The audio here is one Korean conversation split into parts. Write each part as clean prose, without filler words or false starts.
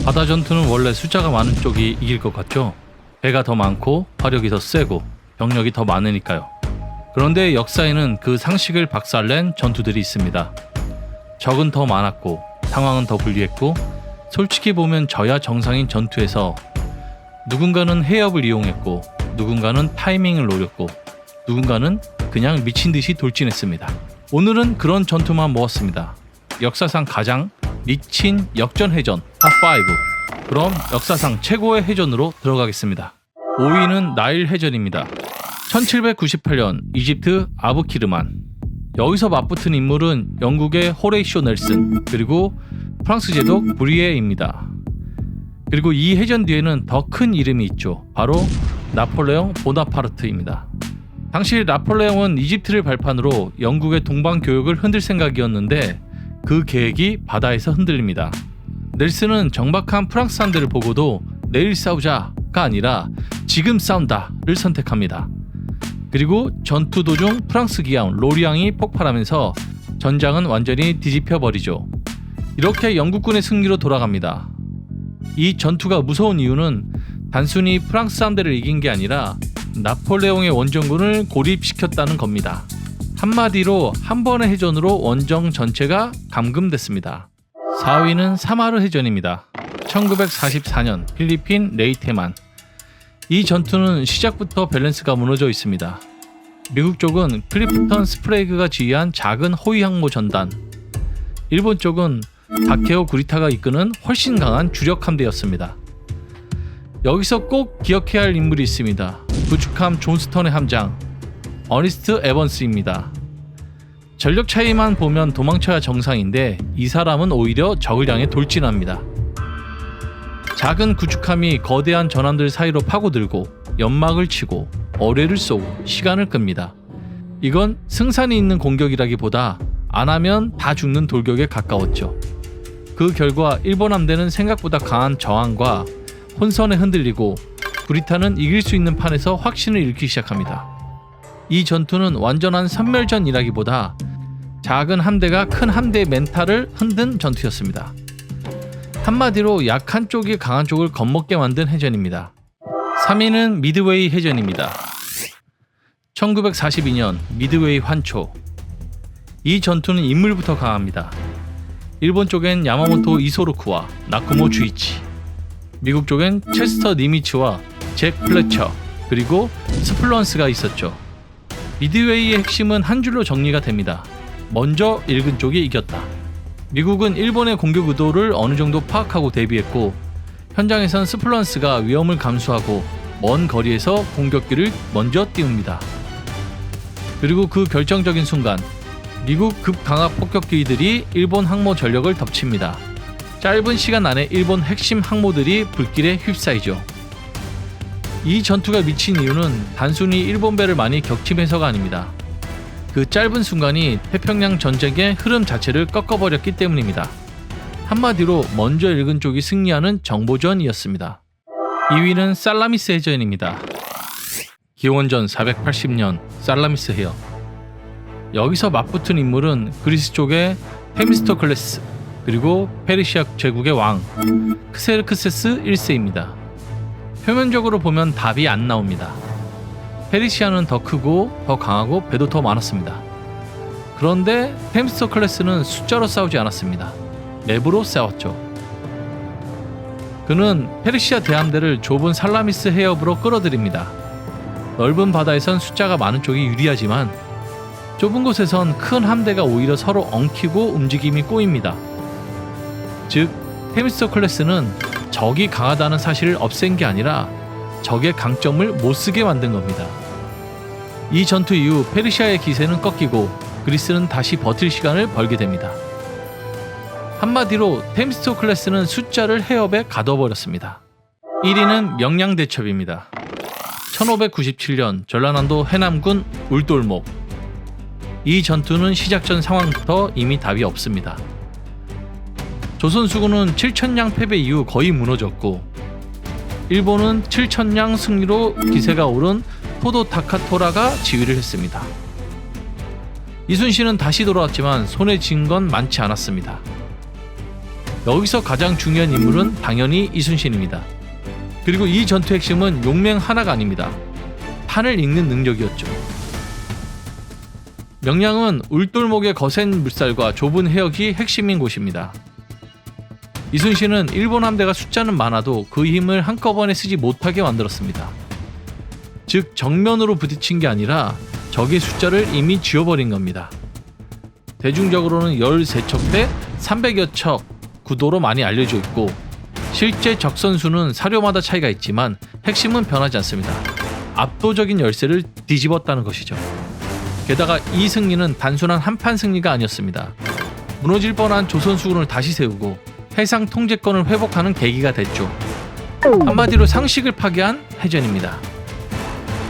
바다 전투는 원래 숫자가 많은 쪽이 이길 것 같죠? 배가 더 많고 화력이 더 세고 병력이 더 많으니까요. 그런데 역사에는 그 상식을 박살낸 전투들이 있습니다. 적은 더 많았고 상황은 더 불리했고 솔직히 보면 져야 정상인 전투에서 누군가는 해협을 이용했고 누군가는 타이밍을 노렸고 누군가는 그냥 미친 듯이 돌진했습니다. 오늘은 그런 전투만 모았습니다. 역사상 가장 미친 역전해전 탑5. 그럼 역사상 최고의 해전으로 들어가겠습니다. 5위는 나일 해전입니다. 1798년 이집트 아부키르만. 여기서 맞붙은 인물은 영국의 호레이쇼 넬슨 그리고 프랑스 제독 브리에입니다. 그리고 이 해전 뒤에는 더 큰 이름이 있죠. 바로 나폴레옹 보나파르트입니다. 당시 나폴레옹은 이집트를 발판으로 영국의 동방 교역을 흔들 생각이었는데 그 계획이 바다에서 흔들립니다. 넬슨은 정박한 프랑스 함대를 보고도 내일 싸우자가 아니라 지금 싸운다를 선택합니다. 그리고 전투 도중 프랑스 기함 로리앙이 폭발하면서 전장은 완전히 뒤집혀 버리죠. 이렇게 영국군의 승리로 돌아갑니다. 이 전투가 무서운 이유는 단순히 프랑스 함대를 이긴 게 아니라 나폴레옹의 원정군을 고립시켰다는 겁니다. 한마디로 한 번의 해전으로 원정 전체가 감금됐습니다. 4위는 사마르 해전입니다. 1944년 필리핀 레이테만. 이 전투는 시작부터 밸런스가 무너져 있습니다. 미국 쪽은 클리프턴 스프레이그가 지휘한 작은 호위 항모 전단, 일본 쪽은 다케오 구리타가 이끄는 훨씬 강한 주력 함대였습니다. 여기서 꼭 기억해야 할 인물이 있습니다. 구축함 존스턴의 함장 어니스트 에번스입니다. 전력 차이만 보면 도망쳐야 정상인데 이 사람은 오히려 적을 향해 돌진합니다. 작은 구축함이 거대한 전함들 사이로 파고들고 연막을 치고 어뢰를 쏘고 시간을 끕니다. 이건 승산이 있는 공격이라기보다 안 하면 다 죽는 돌격에 가까웠죠. 그 결과 일본 함대는 생각보다 강한 저항과 혼선에 흔들리고 구리타는 이길 수 있는 판에서 확신을 잃기 시작합니다. 이 전투는 완전한 선멸전이라기보다 작은 함대가 큰 함대의 멘탈을 흔든 전투였습니다. 한마디로 약한 쪽이 강한 쪽을 겁먹게 만든 해전입니다. 3위는 미드웨이 해전입니다. 1942년 미드웨이 환초. 이 전투는 인물부터 강합니다. 일본 쪽엔 야마모토 이소루쿠와 나쿠모 주이치, 미국 쪽엔 체스터 니미츠와 잭 플래처, 그리고 스플런스가 있었죠. 미드웨이의 핵심은 한 줄로 정리가 됩니다. 먼저 읽은 쪽이 이겼다. 미국은 일본의 공격 의도를 어느 정도 파악하고 대비했고 현장에선 스플런스가 위험을 감수하고 먼 거리에서 공격기를 먼저 띄웁니다. 그리고 그 결정적인 순간 미국 급강압 폭격기들이 일본 항모 전력을 덮칩니다. 짧은 시간 안에 일본 핵심 항모들이 불길에 휩싸이죠. 이 전투가 미친 이유는 단순히 일본 배를 많이 격침해서가 아닙니다. 그 짧은 순간이 태평양 전쟁의 흐름 자체를 꺾어버렸기 때문입니다. 한마디로 먼저 읽은 쪽이 승리하는 정보전이었습니다. 2위는 살라미스 해전입니다. 기원전 480년 살라미스 해협. 여기서 맞붙은 인물은 그리스 쪽의 테미스토클레스 그리고 페르시아 제국의 왕 크세르크세스 1세입니다. 표면적으로 보면 답이 안 나옵니다. 페르시아는 더 크고 더 강하고 배도 더 많았습니다. 그런데 테미스토클레스는 숫자로 싸우지 않았습니다. 맵으로 싸웠죠. 그는 페르시아 대함대를 좁은 살라미스 해협으로 끌어들입니다. 넓은 바다에선 숫자가 많은 쪽이 유리하지만 좁은 곳에선 큰 함대가 오히려 서로 엉키고 움직임이 꼬입니다. 즉 테미스토클레스는 적이 강하다는 사실을 없앤 게 아니라 적의 강점을 못쓰게 만든 겁니다. 이 전투 이후 페르시아의 기세는 꺾이고 그리스는 다시 버틸 시간을 벌게 됩니다. 한마디로 테미스토클레스는 숫자를 해협에 가둬버렸습니다. 1위는 명량대첩입니다. 1597년 전라남도 해남군 울돌목. 이 전투는 시작 전 상황부터 이미 답이 없습니다. 조선수군은 7천량 패배 이후 거의 무너졌고 일본은 7천량 승리로 기세가 오른 토도 타카토라가 지휘를 했습니다. 이순신은 다시 돌아왔지만 손에 쥔 건 많지 않았습니다. 여기서 가장 중요한 인물은 당연히 이순신입니다. 그리고 이 전투의 핵심은 용맹 하나가 아닙니다. 판을 읽는 능력이었죠. 명량은 울돌목의 거센 물살과 좁은 해역이 핵심인 곳입니다. 이순신은 일본 함대가 숫자는 많아도 그 힘을 한꺼번에 쓰지 못하게 만들었습니다. 즉 정면으로 부딪힌 게 아니라 적의 숫자를 이미 쥐어버린 겁니다. 대중적으로는 13척 대 300여 척 구도로 많이 알려져 있고 실제 적선수는 사료마다 차이가 있지만 핵심은 변하지 않습니다. 압도적인 열세를 뒤집었다는 것이죠. 게다가 이 승리는 단순한 한판 승리가 아니었습니다. 무너질 뻔한 조선 수군을 다시 세우고 해상 통제권을 회복하는 계기가 됐죠. 한마디로 상식을 파괴한 해전입니다.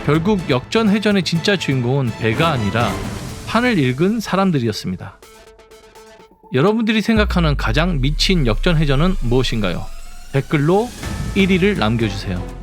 결국 역전해전의 진짜 주인공은 배가 아니라 판을 읽은 사람들이었습니다. 여러분들이 생각하는 가장 미친 역전해전은 무엇인가요? 댓글로 1위를 남겨주세요.